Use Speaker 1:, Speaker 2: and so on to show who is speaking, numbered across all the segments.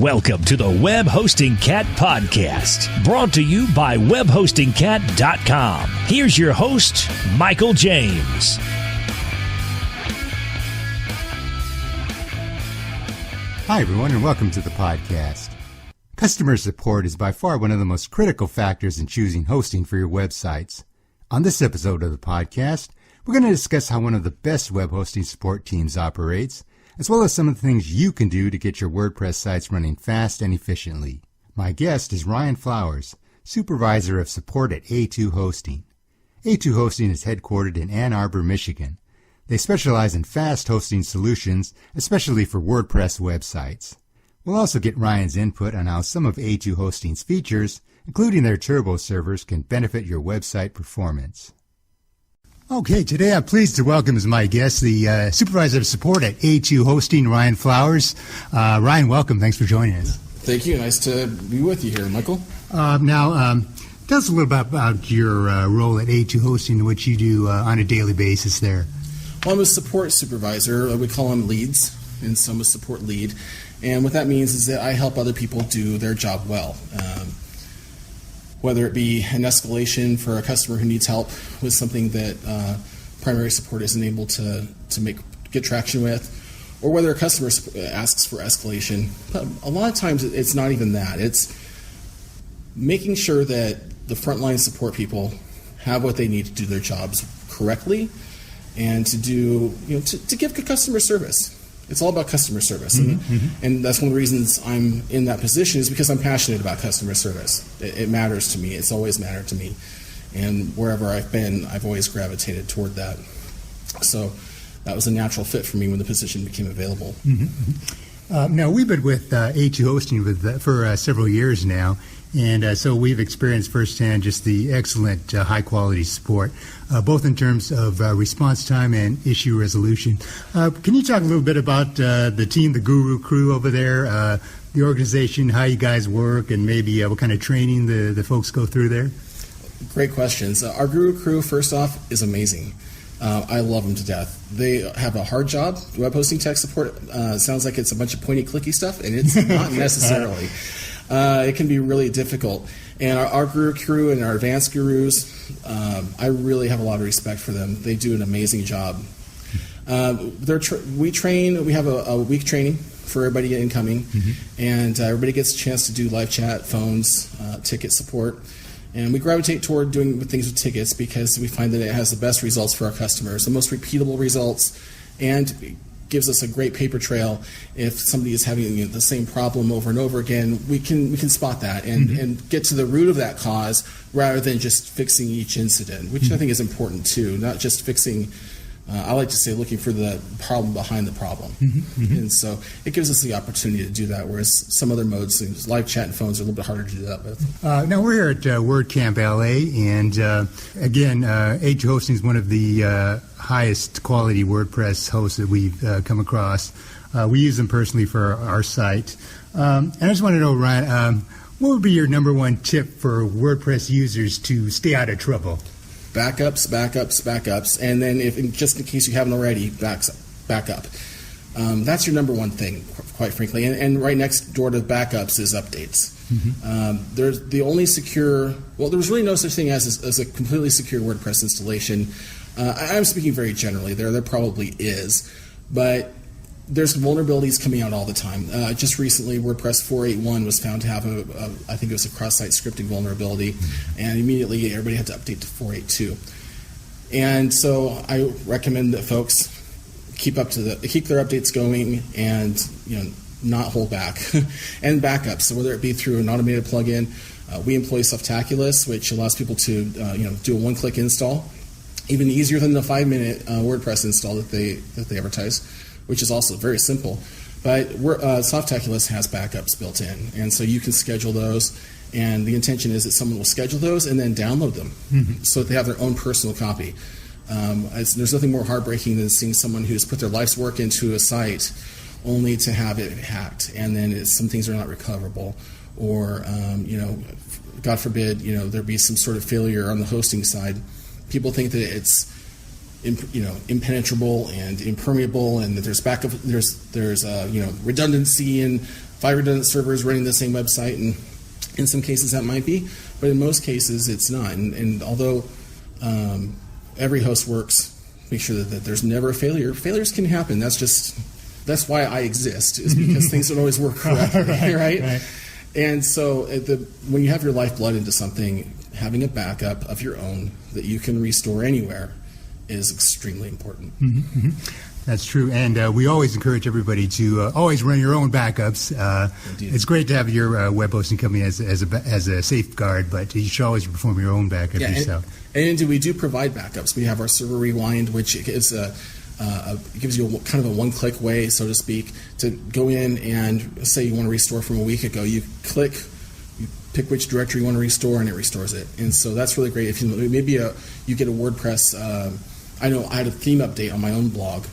Speaker 1: Welcome to the Web Hosting Cat Podcast, brought to you by webhostingcat.com. Here's your host, Michael James.
Speaker 2: Hi, everyone, and welcome to the podcast. Customer support is by far one of the most critical factors in choosing hosting for your websites. On this episode of the podcast, we're going to discuss how one of the best web hosting support teams operates, as well as some of the things you can do to get your WordPress sites running fast and efficiently. My guest is Ryan Flowers, Supervisor of Support at A2 Hosting. A2 Hosting is headquartered in Ann Arbor, Michigan. They specialize in fast hosting solutions, especially for WordPress websites. We'll also get Ryan's input on how some of A2 Hosting's features, including their turbo servers, can benefit your website performance. Okay, today I'm pleased to welcome as my guest the Supervisor of Support at A2 Hosting, Ryan Flowers. Ryan, welcome. Thanks for joining us.
Speaker 3: Thank you. Nice to be with you here, Michael.
Speaker 2: Now, tell us a little bit about your role at A2 Hosting and what you do on a daily basis there.
Speaker 3: Well, I'm a support supervisor. We call them leads, and so I'm a support lead. And what that means is that I help other people do their job well. Whether it be an escalation for a customer who needs help with something that primary support isn't able to get traction with, or whether a customer asks for escalation. But a lot of times it's not even that. It's making sure that the frontline support people have what they need to do their jobs correctly and to do, to give good customer service. It's all about customer service, and that's one of the reasons I'm in that position is because I'm passionate about customer service. It matters to me. It's always mattered to me, and wherever I've been, I've always gravitated toward that. So that was a natural fit for me when the position became available.
Speaker 2: Now, we've been with A2 Hosting for several years now, and so we've experienced firsthand just the excellent high-quality support, both in terms of response time and issue resolution. Can you talk a little bit about the team, the Guru crew over there, the organization, how you guys work, and maybe what kind of training the folks go through there?
Speaker 3: Great questions. Our Guru crew, first off, is amazing. I love them to death. They have a hard job. Web hosting tech support sounds like it's a bunch of pointy, clicky stuff, and it's not necessarily. It can be really difficult. And our Guru crew and our advanced gurus, I really have a lot of respect for them. They do an amazing job. We train. We have a week training for everybody incoming, and everybody gets a chance to do live chat, phones, ticket support. And we gravitate toward doing things with tickets because we find that it has the best results for our customers, the most repeatable results, and gives us a great paper trail. If somebody is having the same problem over and over again, we can spot that and get to the root of that cause rather than just fixing each incident, which I think is important too, not just fixing. I like to say looking for the problem behind the problem. And so it gives us the opportunity to do that, whereas some other modes, live chat and phones, are a little bit harder to do that with.
Speaker 2: Now, we're here at WordCamp LA, and again, A2 Hosting is one of the highest quality WordPress hosts that we've come across. We use them personally for our site. And I just want to know, Ryan, what would be your number one tip for WordPress users to stay out of trouble?
Speaker 3: Backups, and then just in case you haven't already, back up. That's your number one thing, quite frankly. And right next door to backups is updates. There's the only secure. Well, there's really no such thing as a completely secure WordPress installation. I'm speaking very generally. There probably is, but there's vulnerabilities coming out all the time. Just recently, WordPress 4.8.1 was found to have I think it was a cross-site scripting vulnerability, and immediately everybody had to update to 4.8.2. And so I recommend that folks keep their updates going and not hold back, and backups. So whether it be through an automated plugin, we employ Softaculous, which allows people to do a one-click install, even easier than the 5-minute WordPress install that they advertise, which is also very simple. But Softaculous has backups built in, and so you can schedule those, and the intention is that someone will schedule those and then download them so that they have their own personal copy. There's nothing more heartbreaking than seeing someone who's put their life's work into a site only to have it hacked, and then some things are not recoverable, or God forbid, there be some sort of failure on the hosting side. People think that it's impenetrable and impermeable, and that there's backup, there's redundancy and 5 redundant servers running the same website, and in some cases that might be, but in most cases it's not. And although every host works, make sure that there's never a failure. Failures can happen. That's why I exist, is because things don't always work correctly, right? And so when you have your lifeblood into something, having a backup of your own that you can restore anywhere is extremely important.
Speaker 2: Mm-hmm. That's true, and we always encourage everybody to always run your own backups. It's great to have your web hosting company as a safeguard, but you should always perform your own backup yourself.
Speaker 3: And we do provide backups. We have our server rewind, which is gives you kind of a one-click way, so to speak, to go in and say you want to restore from a week ago. You click, you pick which directory you want to restore, and it restores it. And so that's really great. If you get a WordPress. I know I had a theme update on my own blog,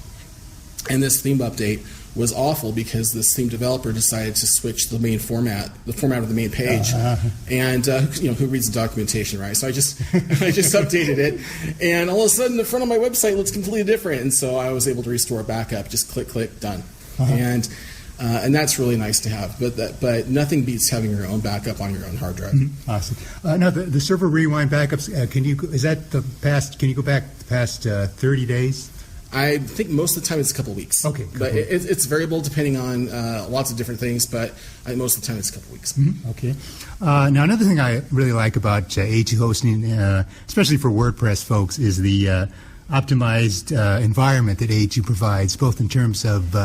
Speaker 3: and this theme update was awful because this theme developer decided to switch the format of the main page, and who reads the documentation, right? So I just updated it, and all of a sudden the front of my website looks completely different, and so I was able to restore a backup. Just click, done, and that's really nice to have. But nothing beats having your own backup on your own hard drive.
Speaker 2: Mm-hmm. Awesome. Now the server rewind backups. Can you go back the past 30 days?
Speaker 3: I think most of the time it's a couple of weeks.
Speaker 2: Okay.
Speaker 3: But it's variable depending on lots of different things, but most of the time it's a couple of weeks.
Speaker 2: Mm-hmm. Okay. Now, another thing I really like about A2 hosting, especially for WordPress folks, is the optimized environment that A2 provides, both in terms of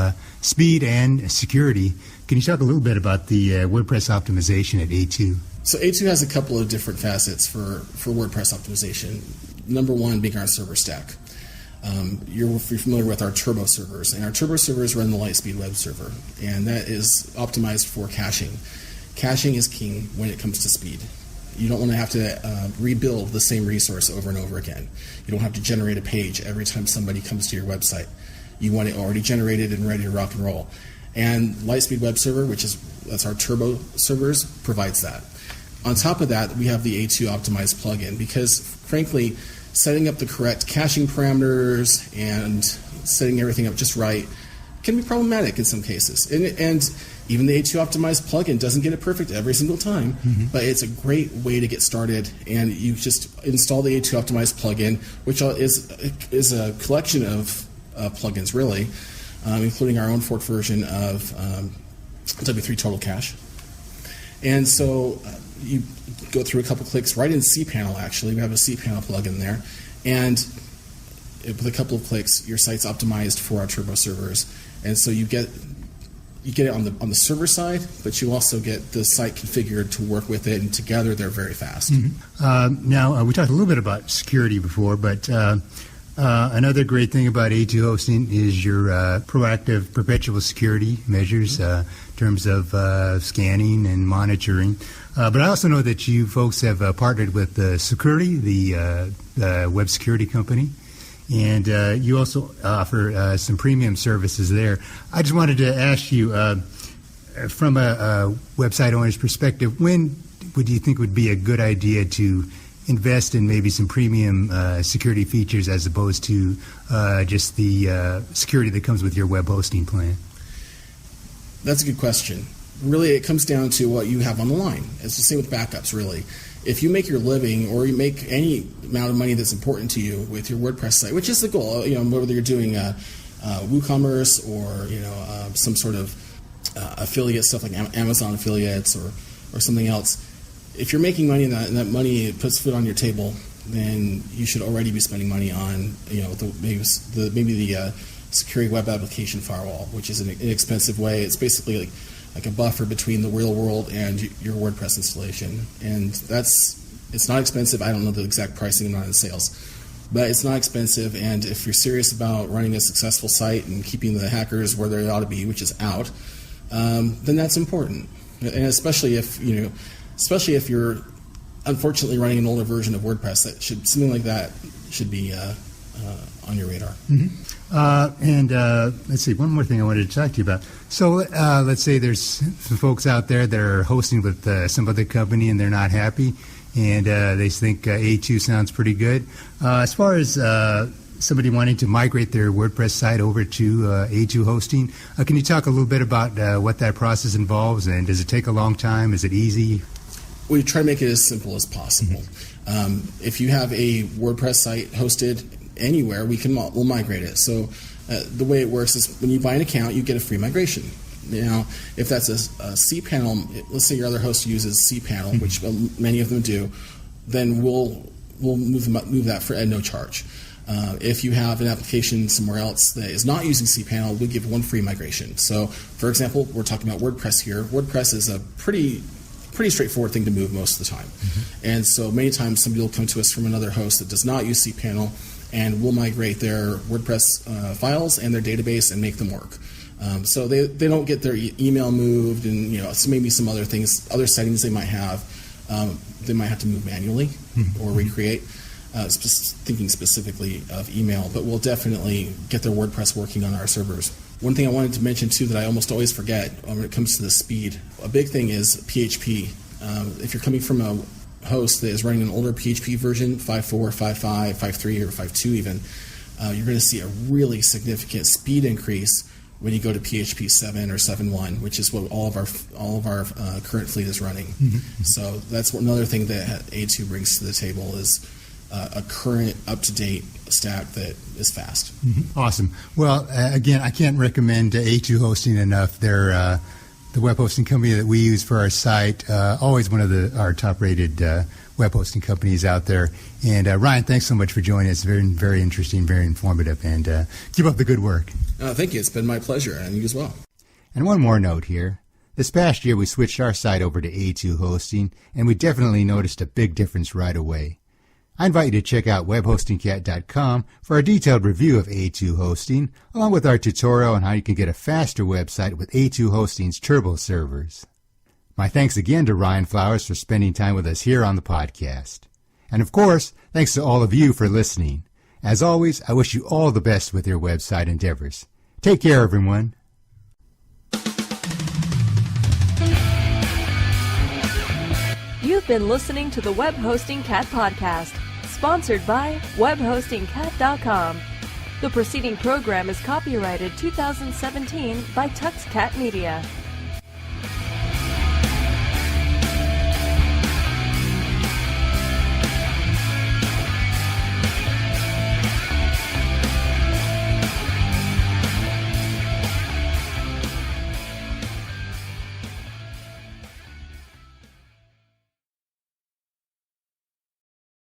Speaker 2: speed and security. Can you talk a little bit about the WordPress optimization at A2?
Speaker 3: So A2 has a couple of different facets for WordPress optimization. Number one being our server stack. You're familiar with our turbo servers, and our turbo servers run the Lightspeed web server, and that is optimized for caching. Caching is king when it comes to speed. You don't want to have to rebuild the same resource over and over again. You don't have to generate a page every time somebody comes to your website. You want it already generated and ready to rock and roll. And Lightspeed web server, that's our turbo servers, provides that. On top of that, we have the A2 optimized plugin because, frankly, setting up the correct caching parameters and setting everything up just right can be problematic in some cases. And even the A2 optimized plugin doesn't get it perfect every single time, but it's a great way to get started. And you just install the A2 optimized plugin, which is a collection of plugins, really, including our own fork version of W3 Total Cache. And so you go through a couple clicks right in cPanel, actually. We have a cPanel plugin there. And with a couple of clicks, your site's optimized for our turbo servers. And so you get it on the server side, but you also get the site configured to work with it, and together they're very fast.
Speaker 2: Now, we talked a little bit about security before, but another great thing about A2 hosting is your proactive perpetual security measures in terms of scanning and monitoring. But I also know that you folks have partnered with Security, the web security company, and you also offer some premium services there. I just wanted to ask you, from a website owner's perspective, when would you think would be a good idea to invest in maybe some premium security features as opposed to just the security that comes with your web hosting plan?
Speaker 3: That's a good question. Really, it comes down to what you have on the line. It's the same with backups, really. If you make your living or you make any amount of money that's important to you with your WordPress site, which is the goal, whether you're doing WooCommerce or some sort of affiliate stuff like Amazon affiliates or something else, if you're making money and that money puts food on your table, then you should already be spending money on maybe the security web application firewall, which is an inexpensive way. It's basically like a buffer between the real world and your WordPress installation. And it's not expensive. I don't know the exact pricing, I'm not in sales. But it's not expensive, and if you're serious about running a successful site and keeping the hackers where they ought to be, which is out, then that's important. And especially if you're unfortunately running an older version of WordPress, something like that should be on your radar.
Speaker 2: And let's see, one more thing I wanted to talk to you about. So let's say there's some folks out there that are hosting with some other company and they're not happy, and they think A2 sounds pretty good. As far as somebody wanting to migrate their WordPress site over to A2 hosting. Can you talk a little bit about what that process involves, and does it take a long time? Is it easy?
Speaker 3: We try to make it as simple as possible. If you have a WordPress site hosted anywhere, we'll migrate it. So the way it works is when you buy an account, you get a free migration. Now, if that's a cPanel, let's say your other host uses cPanel, which many of them do, then we'll move that at no charge. If you have an application somewhere else that is not using cPanel, we give one free migration. So, for example, we're talking about WordPress here. WordPress is a pretty straightforward thing to move most of the time. And so many times somebody will come to us from another host that does not use cPanel, and we'll migrate their WordPress files and their database and make them work. So they don't get their email moved, and so maybe some other things, other settings they might have, they might have to move manually or recreate. Thinking specifically of email, but we'll definitely get their WordPress working on our servers. One thing I wanted to mention too that I almost always forget when it comes to the speed, a big thing is PHP. If you're coming from a host that is running an older PHP version, 5.4, 5.5, 5.3, or 5.2 even, you're going to see a really significant speed increase when you go to PHP 7 or 7.1, which is what all of our current fleet is running. So that's another thing that A2 brings to the table is a current, up-to-date stack that is fast.
Speaker 2: Awesome. Well, again, I can't recommend A2 hosting enough. They're the web hosting company that we use for our site, always one of our top-rated web hosting companies out there. And Ryan, thanks so much for joining us. Very, very interesting, very informative, and keep up the good work.
Speaker 3: Thank you. It's been my pleasure, and you as well.
Speaker 2: And one more note here. This past year, we switched our site over to A2 hosting, and we definitely noticed a big difference right away. I invite you to check out webhostingcat.com for a detailed review of A2 hosting, along with our tutorial on how you can get a faster website with A2 hosting's turbo servers. My thanks again to Ryan Flowers for spending time with us here on the podcast. And of course, thanks to all of you for listening. As always, I wish you all the best with your website endeavors. Take care, everyone.
Speaker 4: You've been listening to the Web Hosting Cat Podcast, sponsored by webhostingcat.com. The preceding program is copyrighted 2017 by Tux Cat Media.